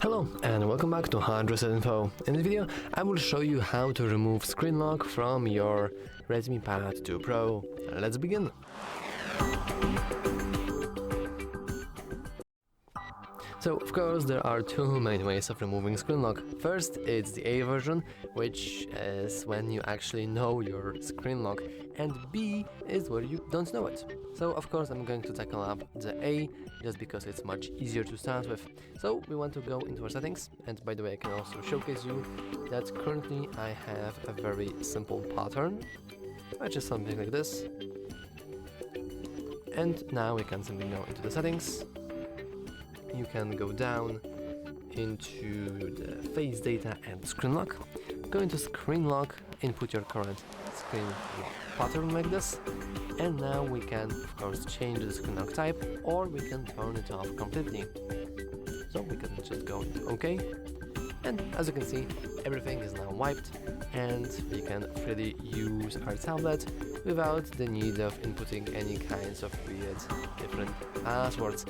Hello and welcome back to HardReset.Info. In this video I will show you how to remove screen lock from your REDMI Pad 2 Pro. Let's begin. So, of course, there are two main ways of removing screen lock. First, it's the A version, which is when you actually know your screen lock, and B is where you don't know it. So, of course, I'm going to tackle up the A, just because it's much easier to start with. So, we want to go into our settings, and by the way, I can also showcase you that currently I have a very simple pattern, which is something like this. And now we can simply go into the settings. You can go down into the face data and screen lock, go into screen lock, input your current screen lock pattern like this, and now we can of course change the screen lock type, or we can turn it off completely. So we can just go into OK, and as you can see, everything is now wiped and we can freely use our tablet without the need of inputting any kinds of weird different passwords.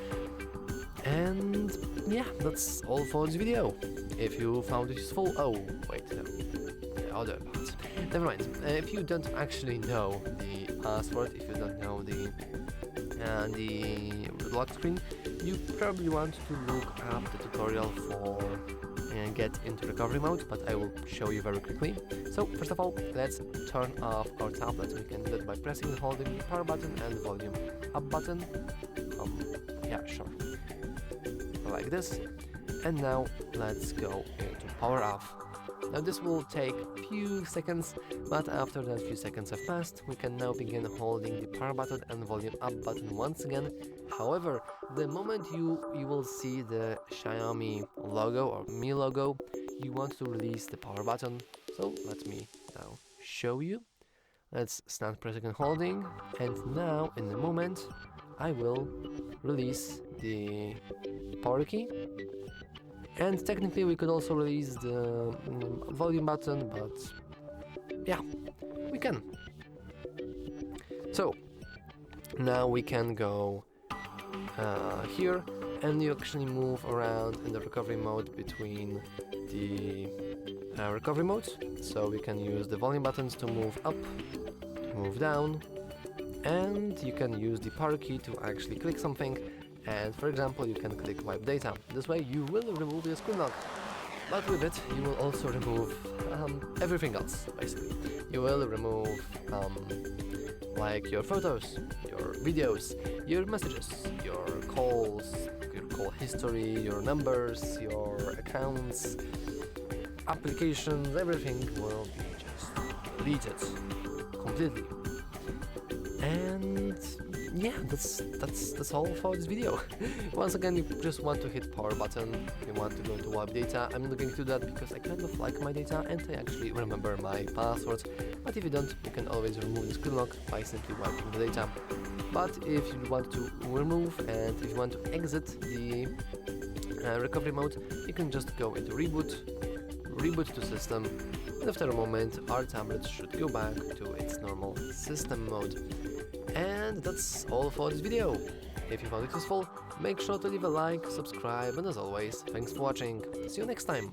And yeah, that's all for this video. If you found it useful, oh wait, no, the other part. Never mind. If you don't actually know the password, if you don't know the lock screen, you probably want to look up the tutorial for get into recovery mode, but I will show you very quickly. So first of all, let's turn off our tablet. We can do that by pressing and holding the power button and volume up button. Yeah, sure. Like this, and now let's go into power off. Now this will take few seconds, but after that few seconds have passed, we can now begin holding the power button and volume up button once again. However, the moment you will see the Xiaomi logo or Mi logo, you want to release the power button. So let me now show you. Let's start pressing and holding, and now in the moment I will release the power key, and technically we could also release the volume button, but yeah, we can. So now we can go here, and you actually move around in the recovery mode between the recovery modes. So we can use the volume buttons to move up, to move down, and you can use the power key to actually click something, and for example you can click wipe data. This way you will remove your screen lock, but with it you will also remove everything else. Basically you will remove like your photos, your videos, your messages, your calls, your call history, your numbers, your accounts, applications. Everything will be just deleted completely. And yeah, that's all for this video. Once again, you just want to hit power button, you want to go to wipe data. I'm not going to do that because I kind of like my data and I actually remember my passwords, but if you don't, you can always remove the screen lock by simply wiping the data. But if you want to remove and if you want to exit the recovery mode, you can just go into reboot to system, and after a moment our tablet should go back to its normal system mode. And that's all for this video. If you found it useful, make sure to leave a like, subscribe, and as always, thanks for watching. See you next time.